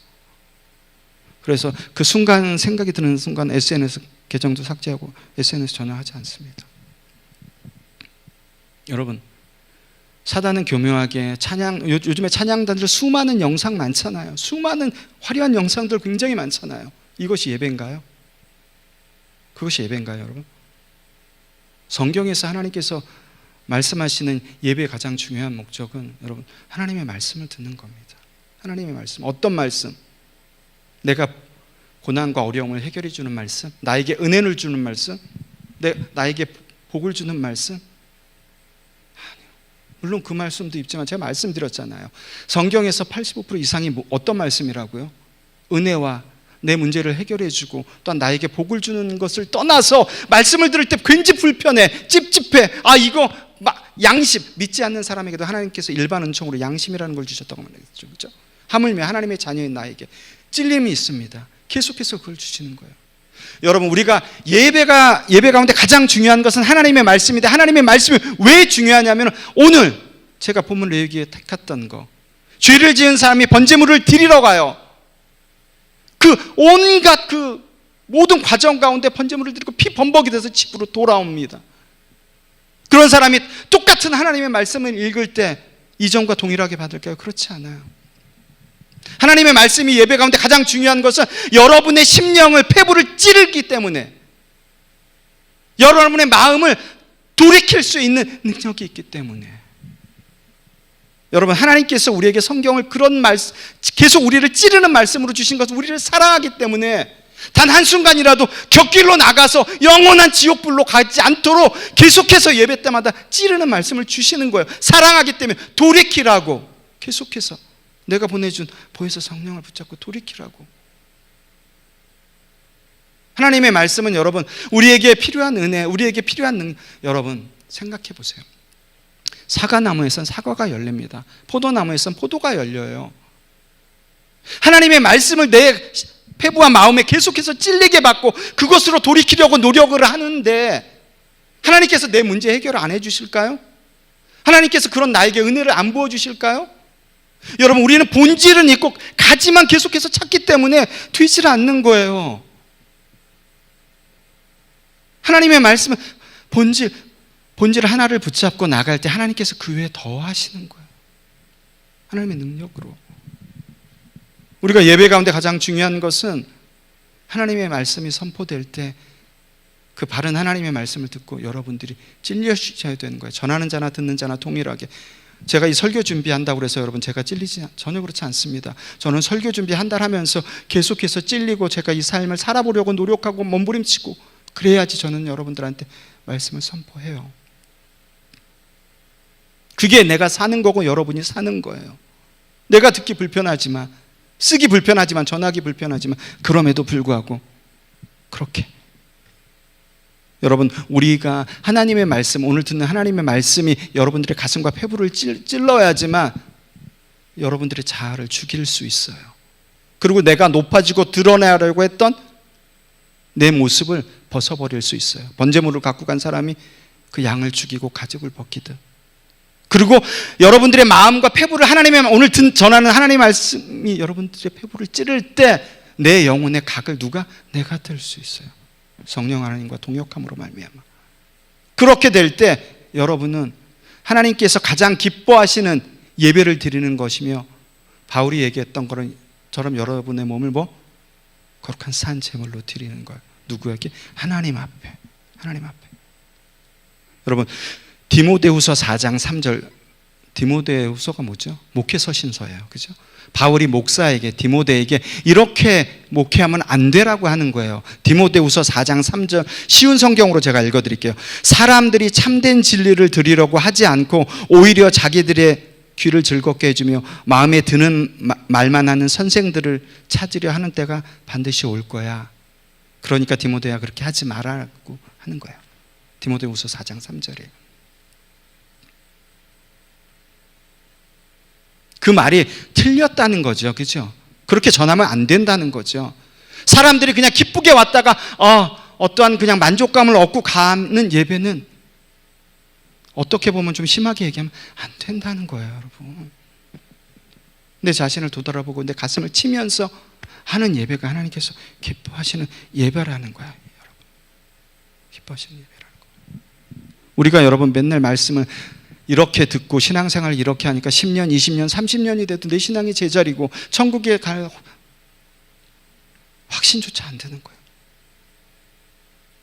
그래서 그 순간, 생각이 드는 순간 SNS 계정도 삭제하고 SNS 전혀 하지 않습니다. 여러분, 사단은 교묘하게 요즘에 찬양단들 수많은 영상 많잖아요. 수많은 화려한 영상들 굉장히 많잖아요. 이것이 예배인가요? 그것이 예배인가요, 여러분? 성경에서 하나님께서 말씀하시는 예배의 가장 중요한 목적은 여러분, 하나님의 말씀을 듣는 겁니다. 하나님의 말씀. 어떤 말씀? 내가 고난과 어려움을 해결해 주는 말씀? 나에게 은혜를 주는 말씀? 나에게 복을 주는 말씀? 물론 그 말씀도 있지만 제가 말씀드렸잖아요. 성경에서 85% 이상이 어떤 말씀이라고요? 은혜와 내 문제를 해결해 주고 또한 나에게 복을 주는 것을 떠나서 말씀을 들을 때 괜히 불편해, 찝찝해. 이거 양심, 믿지 않는 사람에게도 하나님께서 일반 은총으로 양심이라는 걸 주셨다고 말했죠. 그렇죠? 하물며 하나님의 자녀인 나에게 찔림이 있습니다. 계속해서 그걸 주시는 거예요. 여러분, 우리가 예배 가운데 가장 중요한 것은 하나님의 말씀인데, 하나님의 말씀이 왜 중요하냐면, 오늘 제가 본문 레위기에 택했던 거, 죄를 지은 사람이 번제물을 드리러 가요. 온갖 모든 과정 가운데 번제물을 드리고 피 범벅이 돼서 집으로 돌아옵니다. 그런 사람이 똑같은 하나님의 말씀을 읽을 때 이전과 동일하게 받을까요? 그렇지 않아요. 하나님의 말씀이 예배 가운데 가장 중요한 것은 여러분의 심령을, 폐부를 찌르기 때문에, 여러분의 마음을 돌이킬 수 있는 능력이 있기 때문에. 여러분, 하나님께서 우리에게 성경을 그런 말씀, 계속 우리를 찌르는 말씀으로 주신 것은 우리를 사랑하기 때문에 단 한순간이라도 곁길로 나가서 영원한 지옥불로 가지 않도록 계속해서 예배 때마다 찌르는 말씀을 주시는 거예요. 사랑하기 때문에 돌이키라고, 계속해서 내가 보내준 보혜사 성령을 붙잡고 돌이키라고. 하나님의 말씀은 여러분, 우리에게 필요한 은혜, 우리에게 필요한 여러분 생각해 보세요. 사과나무에선 사과가 열립니다. 포도나무에선 포도가 열려요. 하나님의 말씀을 내 폐부와 마음에 계속해서 찔리게 받고 그것으로 돌이키려고 노력을 하는데, 하나님께서 내 문제 해결을 안 해주실까요? 하나님께서 그런 나에게 은혜를 안 부어주실까요? 여러분, 우리는 본질은 있고 가지만 계속해서 찾기 때문에 되질 않는 거예요. 하나님의 말씀은 본질 하나를 붙잡고 나갈 때 하나님께서 그 외에 더 하시는 거예요. 하나님의 능력으로. 우리가 예배 가운데 가장 중요한 것은 하나님의 말씀이 선포될 때 그 바른 하나님의 말씀을 듣고 여러분들이 찔려주셔야 되는 거예요. 전하는 자나 듣는 자나 동일하게. 제가 이 설교 준비한다고 그래서 여러분 제가 찔리지 전혀 그렇지 않습니다. 저는 설교 준비 한 달 하면서 계속해서 찔리고 제가 이 삶을 살아보려고 노력하고 몸부림치고 그래야지 저는 여러분들한테 말씀을 선포해요. 그게 내가 사는 거고 여러분이 사는 거예요. 내가 듣기 불편하지만, 쓰기 불편하지만, 전하기 불편하지만 그럼에도 불구하고 그렇게 여러분, 우리가 하나님의 말씀, 오늘 듣는 하나님의 말씀이 여러분들의 가슴과 폐부를 찔러야지만 여러분들의 자아를 죽일 수 있어요. 그리고 내가 높아지고 드러내려고 했던 내 모습을 벗어버릴 수 있어요. 번제물을 갖고 간 사람이 그 양을 죽이고 가죽을 벗기듯. 그리고 여러분들의 마음과 폐부를 하나님의 오늘 전하는 하나님의 말씀이 여러분들의 폐부를 찌를 때 내 영혼의 각을 누가? 내가 들 수 있어요. 성령 하나님과 동역함으로 말미암아. 그렇게 될 때 여러분은 하나님께서 가장 기뻐하시는 예배를 드리는 것이며, 바울이 얘기했던 것처럼 여러분의 몸을 거룩한 산 제물로 드리는 거예요. 누구에게? 하나님 앞에. 하나님 앞에. 여러분, 디모데후서 4장 3절. 디모데후서가 뭐죠? 목회서신서예요. 그죠? 바울이 목사에게, 디모데에게 이렇게 목회하면 안 되라고 하는 거예요. 디모데후서 4장 3절, 쉬운 성경으로 제가 읽어드릴게요. 사람들이 참된 진리를 들으려고 하지 않고 오히려 자기들의 귀를 즐겁게 해주며 마음에 드는 말만 하는 선생들을 찾으려 하는 때가 반드시 올 거야. 그러니까 디모데야, 그렇게 하지 말라고 하는 거예요. 디모데후서 4장 3절에. 그 말이 틀렸다는 거죠. 그죠? 그렇게 전하면 안 된다는 거죠. 사람들이 그냥 기쁘게 왔다가 어떠한 그냥 만족감을 얻고 가는 예배는 어떻게 보면 좀 심하게 얘기하면 안 된다는 거예요, 여러분. 내 자신을 되돌아보고 내 가슴을 치면서 하는 예배가 하나님께서 기뻐하시는 예배라는 거야, 여러분. 기뻐하시는 예배라는 거예요. 우리가 여러분 맨날 말씀을 이렇게 듣고 신앙생활을 이렇게 하니까 10년, 20년, 30년이 돼도 내 신앙이 제자리고 천국에 갈 확신조차 안 되는 거예요.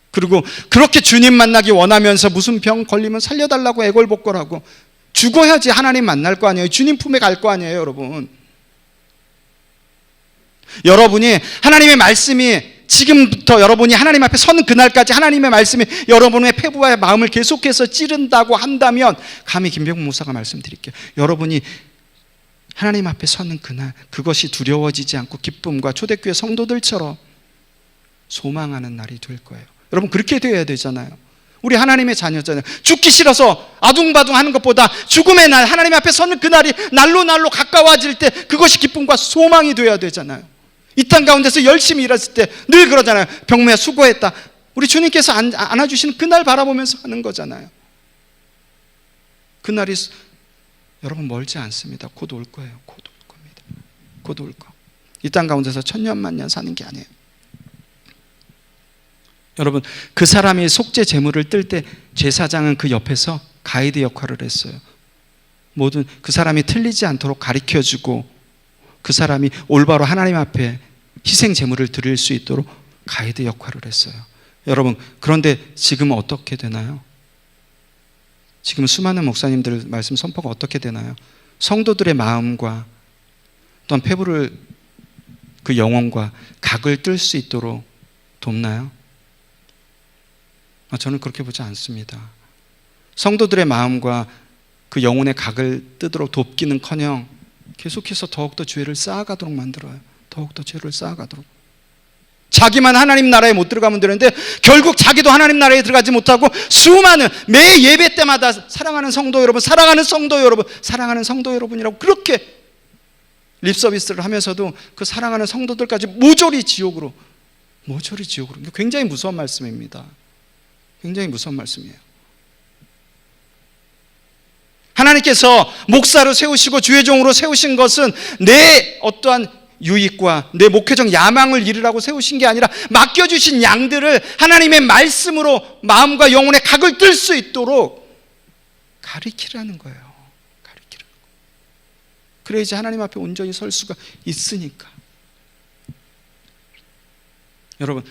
그리고 그렇게 주님 만나기 원하면서 무슨 병 걸리면 살려달라고 애걸복걸하고 죽어야지 하나님 만날 거 아니에요. 주님 품에 갈 거 아니에요, 여러분. 여러분이 하나님의 말씀이 지금부터 여러분이 하나님 앞에 서는 그날까지 하나님의 말씀이 여러분의 폐부와 마음을 계속해서 찌른다고 한다면, 감히 김병문 목사가 말씀드릴게요. 여러분이 하나님 앞에 서는 그날 그것이 두려워지지 않고 기쁨과 초대교회 성도들처럼 소망하는 날이 될 거예요. 여러분, 그렇게 되어야 되잖아요. 우리 하나님의 자녀잖아요. 죽기 싫어서 아둥바둥 하는 것보다 죽음의 날, 하나님 앞에 서는 그날이 날로 가까워질 때 그것이 기쁨과 소망이 되어야 되잖아요. 이 땅 가운데서 열심히 일했을 때 늘 그러잖아요. 병무야 수고했다. 우리 주님께서 안아주시는 그날 바라보면서 하는 거잖아요. 그날이 여러분 멀지 않습니다. 곧 올 거예요. 곧 올 겁니다. 곧 올 거. 이 땅 가운데서 천년만년 사는 게 아니에요. 여러분, 그 사람이 속죄 제물을 뜰 때 제사장은 그 옆에서 가이드 역할을 했어요. 모든 그 사람이 틀리지 않도록 가르쳐주고 그 사람이 올바로 하나님 앞에 희생 제물을 드릴 수 있도록 가이드 역할을 했어요. 여러분, 그런데 지금은 어떻게 되나요? 지금 수많은 목사님들 말씀 선포가 어떻게 되나요? 성도들의 마음과 또한 폐부를, 그 영혼과 각을 뜰 수 있도록 돕나요? 저는 그렇게 보지 않습니다. 성도들의 마음과 그 영혼의 각을 뜨도록 돕기는커녕 계속해서 더욱더 죄를 쌓아가도록 만들어요. 더욱더 죄를 쌓아가도록. 자기만 하나님 나라에 못 들어가면 되는데 결국 자기도 하나님 나라에 들어가지 못하고 수많은 매 예배 때마다 사랑하는 성도 여러분, 사랑하는 성도 여러분, 사랑하는 성도 여러분이라고 그렇게 립서비스를 하면서도 그 사랑하는 성도들까지 모조리 지옥으로. 굉장히 무서운 말씀입니다. 굉장히 무서운 말씀이에요. 하나님께서 목사로 세우시고 주의 종으로 세우신 것은 내 어떠한 유익과 내 목회적 야망을 이루라고 세우신 게 아니라 맡겨주신 양들을 하나님의 말씀으로 마음과 영혼의 각을 뜰 수 있도록 가르치라는 거예요. 가르치라는 거예요. 그래야지 하나님 앞에 온전히 설 수가 있으니까. 여러분,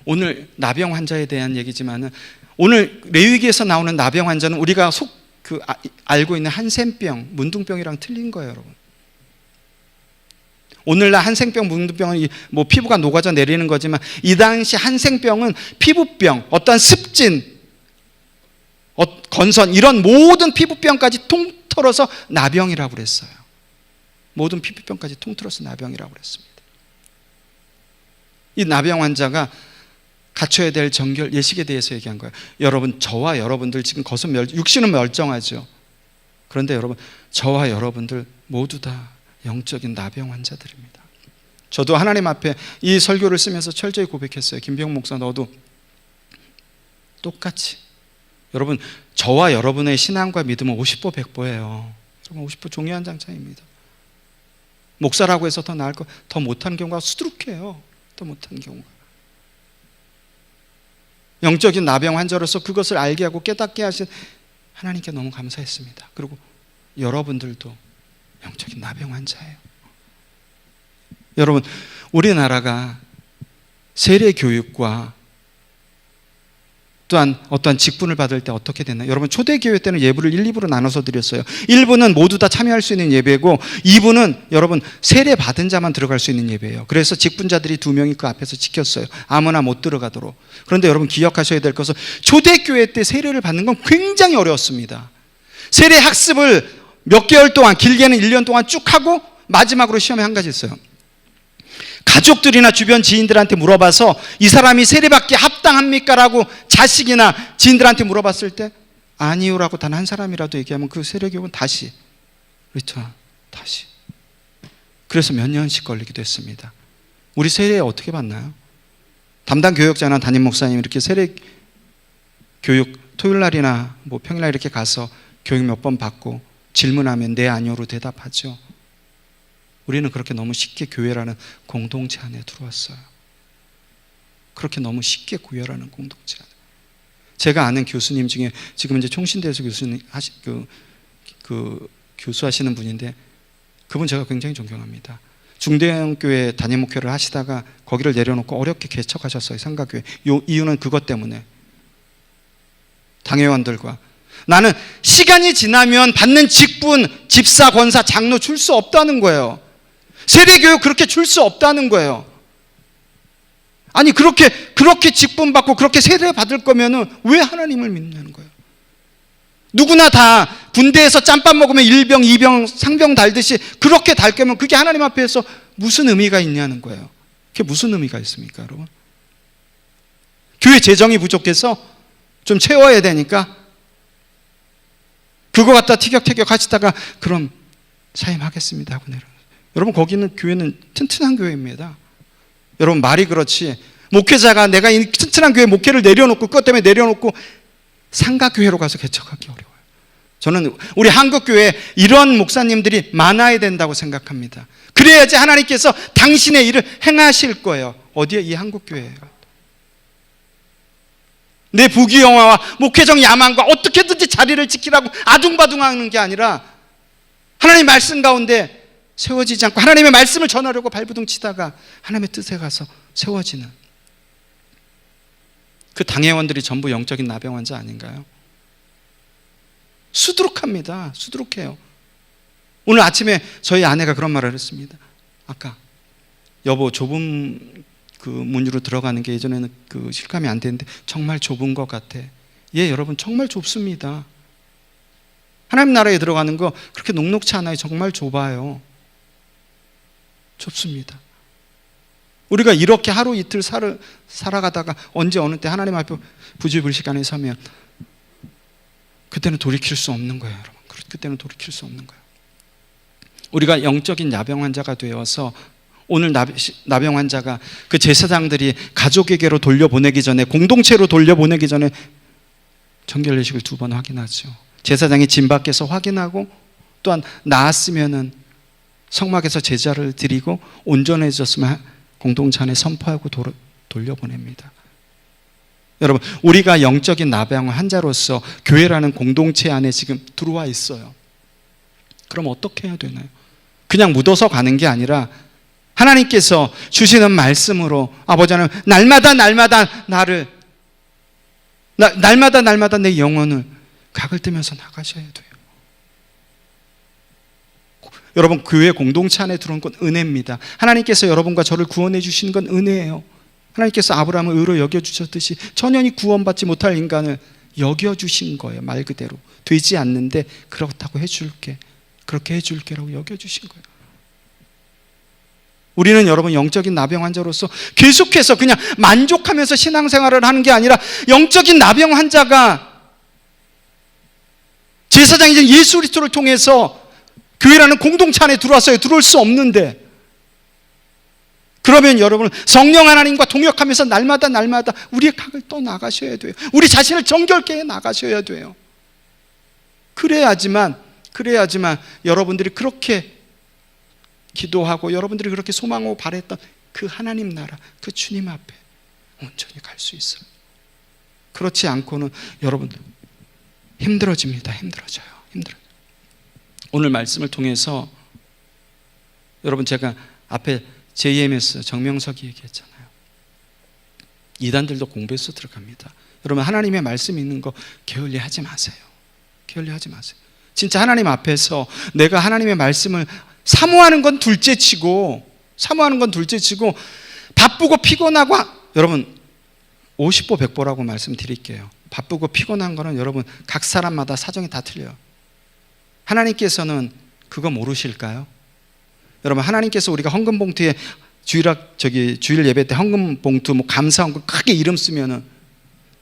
오늘 나병 환자에 대한 얘기지만은 오늘 레위기에서 나오는 나병 환자는 우리가 알고 있는 한센병, 문둥병이랑 틀린 거예요, 여러분. 오늘날 한센병, 문둥병은 뭐 피부가 녹아져 내리는 거지만 이 당시 한센병은 피부병, 어떤 습진, 건선 이런 모든 피부병까지 통틀어서 나병이라고 그랬어요. 모든 피부병까지 통틀어서 나병이라고 그랬습니다. 이 나병 환자가 갖춰야 될 정결 예식에 대해서 얘기한 거예요. 여러분, 저와 여러분들 지금 육신은 멀쩡하죠. 그런데 여러분, 저와 여러분들 모두 다 영적인 나병 환자들입니다. 저도 하나님 앞에 이 설교를 쓰면서 철저히 고백했어요. 김병 목사, 너도 똑같이. 여러분, 저와 여러분의 신앙과 믿음은 50보 100보예요. 여러분, 50보 종이 한 장 차이입니다. 목사라고 해서 더 나을 거, 더 못하는 경우가 수두룩해요. 더 못하는 경우가. 영적인 나병 환자로서 그것을 알게 하고 깨닫게 하신 하나님께 너무 감사했습니다. 그리고 여러분들도 영적인 나병 환자예요. 여러분, 우리나라가 세례 교육과 또한 어떠한 직분을 받을 때 어떻게 됐나요? 여러분, 초대교회 때는 예부를 1, 2부로 나눠서 드렸어요. 1부는 모두 다 참여할 수 있는 예배고 2부는 여러분 세례 받은 자만 들어갈 수 있는 예배예요. 그래서 직분자들이 2명이 그 앞에서 지켰어요. 아무나 못 들어가도록. 그런데 여러분, 기억하셔야 될 것은 초대교회 때 세례를 받는 건 굉장히 어려웠습니다. 세례 학습을 몇 개월 동안, 길게는 1년 동안 쭉 하고 마지막으로 시험에 한 가지 있어요. 가족들이나 주변 지인들한테 물어봐서 이 사람이 세례받기에 합당합니까? 라고 자식이나 지인들한테 물어봤을 때 아니요라고 단 한 사람이라도 얘기하면 그 세례교육은 다시 리턴, 다시. 그래서 몇 년씩 걸리기도 했습니다. 우리 세례 어떻게 받나요? 담당 교역자나 담임 목사님 이렇게 세례 교육 토요일날이나 뭐 평일날 이렇게 가서 교육 몇 번 받고 질문하면 네, 아니요로 대답하죠. 우리는 그렇게 너무 쉽게 교회라는 공동체 안에 들어왔어요. 그렇게 너무 쉽게 구별하는 공동체 안에. 제가 아는 교수님 중에 지금 이제 총신대에서 교수하시는 분인데 그분 제가 굉장히 존경합니다. 중대형 교회 담임 목회를 하시다가 거기를 내려놓고 어렵게 개척하셨어요. 상가교회. 이유는 그것 때문에. 당회원들과 나는 시간이 지나면 받는 직분, 집사, 권사, 장로 줄 수 없다는 거예요. 세례교육 그렇게 줄 수 없다는 거예요. 아니, 그렇게 직분 받고 그렇게 세례 받을 거면은 왜 하나님을 믿냐는 거예요. 누구나 다 군대에서 짬밥 먹으면 1병, 2병, 상병 달듯이 그렇게 달 거면 그게 하나님 앞에서 무슨 의미가 있냐는 거예요. 그게 무슨 의미가 있습니까, 여러분? 교회 재정이 부족해서 좀 채워야 되니까 그거 갖다 티격태격 하시다가 그럼 사임하겠습니다 하고 내려요. 여러분, 거기는 교회는 튼튼한 교회입니다. 여러분, 말이 그렇지 목회자가 내가 이 튼튼한 교회 목회를 내려놓고 그것 때문에 내려놓고 상가교회로 가서 개척하기 어려워요. 저는 우리 한국교회에 이런 목사님들이 많아야 된다고 생각합니다. 그래야지 하나님께서 당신의 일을 행하실 거예요. 어디에? 이 한국교회예요. 내 부귀영화와 목회적 야망과 어떻게든지 자리를 지키라고 아둥바둥하는 게 아니라 하나님의 말씀 가운데 세워지지 않고 하나님의 말씀을 전하려고 발부둥 치다가 하나님의 뜻에 가서 세워지는 그 당회원들이 전부 영적인 나병 환자 아닌가요? 수두룩합니다. 수두룩해요. 오늘 아침에 저희 아내가 그런 말을 했습니다. 아까 여보, 좁은 그 문으로 들어가는 게 예전에는 그 실감이 안 되는데 정말 좁은 것 같아. 예, 여러분, 정말 좁습니다. 하나님 나라에 들어가는 거 그렇게 녹록치 않아요. 정말 좁아요. 좁습니다. 우리가 이렇게 하루 이틀 살아가다가 언제 어느 때 하나님 앞에 부지불식간에 서면 그때는 돌이킬 수 없는 거예요, 여러분. 그때는 돌이킬 수 없는 거예요. 우리가 영적인 나병 환자가 되어서 오늘 나병 환자가 그 제사장들이 가족에게로 돌려보내기 전에, 공동체로 돌려보내기 전에 정결 예식을 2번 확인하죠. 제사장이 진 밖에서 확인하고 또한 나았으면은 성막에서 제자를 드리고 온전해졌으면 공동체 안에 선포하고 돌려보냅니다. 여러분, 우리가 영적인 나병 환자로서 교회라는 공동체 안에 지금 들어와 있어요. 그럼 어떻게 해야 되나요? 그냥 묻어서 가는 게 아니라 하나님께서 주시는 말씀으로 아버지 하나님 날마다 내 영혼을 각을 뜨면서 나가셔야 돼요. 여러분, 교회 공동체 안에 들어온 건 은혜입니다. 하나님께서 여러분과 저를 구원해 주신 건 은혜예요. 하나님께서 아브라함을 의로 여겨주셨듯이 전혀 구원받지 못할 인간을 여겨주신 거예요. 말 그대로 되지 않는데 그렇다고 해줄게, 그렇게 해줄게라고 여겨주신 거예요. 우리는 여러분 영적인 나병 환자로서 계속해서 그냥 만족하면서 신앙생활을 하는 게 아니라 영적인 나병 환자가 제사장이신 예수 그리스도를 통해서 교회라는 공동체 안에 들어왔어요. 들어올 수 없는데. 그러면 여러분 성령 하나님과 동역하면서 날마다 우리의 각을 떠나가셔야 돼요. 우리 자신을 정결케 해 나가셔야 돼요. 그래야지만 여러분들이 그렇게 기도하고 여러분들이 그렇게 소망하고 바랬던 그 하나님 나라, 그 주님 앞에 온전히 갈 수 있어요. 그렇지 않고는 여러분 힘들어집니다. 힘들어져요. 오늘 말씀을 통해서 여러분 제가 앞에 JMS 정명석이 얘기했잖아요. 이단들도 공부해서 들어갑니다. 여러분 하나님의 말씀이 있는 거 게을리하지 마세요. 진짜 하나님 앞에서 내가 하나님의 말씀을 사모하는 건 둘째치고 바쁘고 피곤하고 여러분 50보 100보라고 말씀드릴게요. 바쁘고 피곤한 거는 여러분 각 사람마다 사정이 다 틀려요. 하나님께서는 그거 모르실까요? 여러분 하나님께서 우리가 헌금 봉투에 주일 예배 때 헌금 봉투 뭐 감사 헌금 크게 이름 쓰면은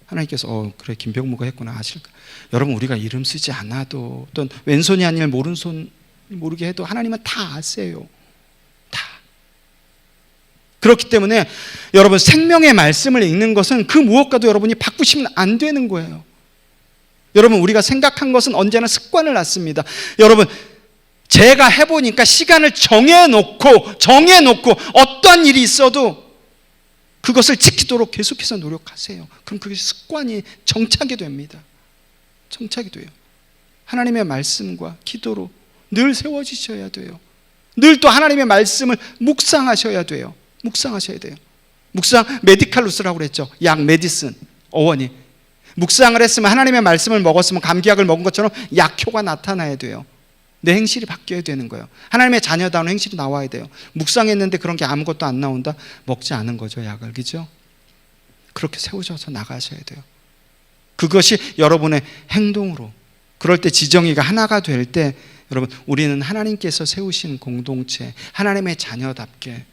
하나님께서 그래 김병무가 했구나 아실까? 여러분 우리가 이름 쓰지 않아도 어떤 왼손이 아니면 모른손 모르게 해도 하나님은 다 아세요. 다. 그렇기 때문에 여러분 생명의 말씀을 읽는 것은 그 무엇과도 여러분이 바꾸시면 안 되는 거예요. 여러분 우리가 생각한 것은 언제나 습관을 낳습니다. 여러분 제가 해보니까 시간을 정해놓고 어떠한 일이 있어도 그것을 지키도록 계속해서 노력하세요. 그럼 그게 습관이 정착이 됩니다. 정착이 돼요. 하나님의 말씀과 기도로 늘 세워지셔야 돼요. 늘 또 하나님의 말씀을 묵상하셔야 돼요. 묵상 메디칼루스라고 그랬죠. 약 메디슨 어원이 묵상을 했으면 하나님의 말씀을 먹었으면 감기약을 먹은 것처럼 약효가 나타나야 돼요. 내 행실이 바뀌어야 되는 거예요. 하나님의 자녀다운 행실이 나와야 돼요. 묵상했는데 그런 게 아무것도 안 나온다? 먹지 않은 거죠, 약을. 그죠? 그렇게 세워져서 나가셔야 돼요. 그것이 여러분의 행동으로, 그럴 때 지정이가 하나가 될 때 여러분 우리는 하나님께서 세우신 공동체, 하나님의 자녀답게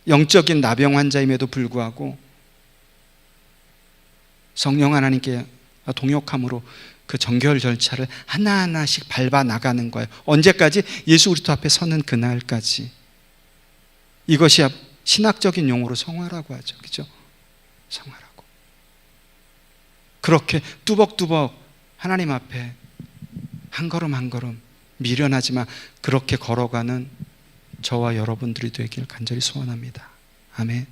영적인 나병 환자임에도 불구하고 성령 하나님께 동역함으로 그 정결 절차를 하나하나씩 밟아 나가는 거예요. 언제까지? 예수 그리스도 앞에 서는 그날까지. 이것이 신학적인 용어로 성화라고 하죠. 그죠? 성화라고. 그렇게 뚜벅뚜벅 하나님 앞에 한 걸음 한 걸음 미련하지만 그렇게 걸어가는 저와 여러분들이 되길 간절히 소원합니다. 아멘.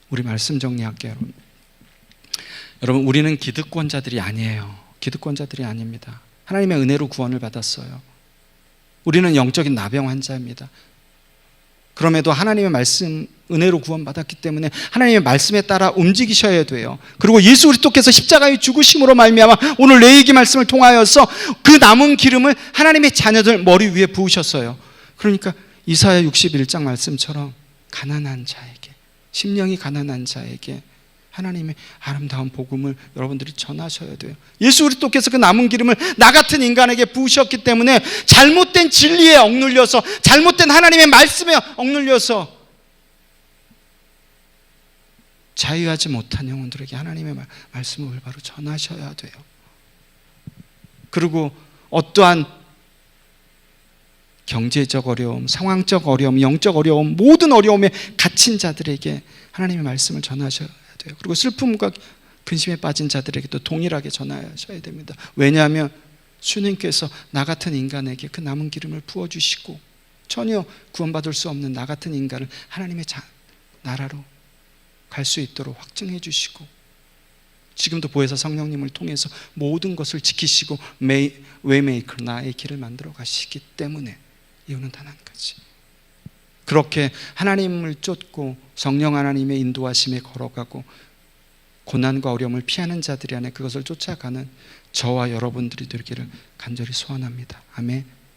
우리 말씀 정리할게요. 여러분 우리는 기득권자들이 아니에요. 기득권자들이 아닙니다. 하나님의 은혜로 구원을 받았어요. 우리는 영적인 나병 환자입니다. 그럼에도 하나님의 말씀 은혜로 구원받았기 때문에 하나님의 말씀에 따라 움직이셔야 돼요. 그리고 예수 그리스도께서 십자가의 죽으심으로 말미암아 오늘 내 얘기 말씀을 통하여서 그 남은 기름을 하나님의 자녀들 머리 위에 부으셨어요. 그러니까 이사야 61장 말씀처럼 가난한 자에게, 심령이 가난한 자에게 하나님의 아름다운 복음을 여러분들이 전하셔야 돼요. 예수 그리스도께서 그 남은 기름을 나 같은 인간에게 부으셨기 때문에 잘못된 진리에 억눌려서, 잘못된 하나님의 말씀에 억눌려서 자유하지 못한 영혼들에게 하나님의 말씀을 올바로 전하셔야 돼요. 그리고 어떠한 경제적 어려움, 상황적 어려움, 영적 어려움, 모든 어려움에 갇힌 자들에게 하나님의 말씀을 전하셔야 돼요. 그리고 슬픔과 근심에 빠진 자들에게도 동일하게 전하셔야 됩니다. 왜냐하면 주님께서 나 같은 인간에게 그 남은 기름을 부어주시고 전혀 구원받을 수 없는 나 같은 인간을 하나님의 나라로 갈 수 있도록 확증해 주시고 지금도 보혜사 성령님을 통해서 모든 것을 지키시고 웨이메이커, 나의 길을 만들어 가시기 때문에 이유는 단 한 가지. 그렇게 하나님을 쫓고 성령 하나님의 인도하심에 걸어가고 고난과 어려움을 피하는 자들이 안에 그것을 쫓아가는 저와 여러분들이 되기를 간절히 소원합니다. 아멘.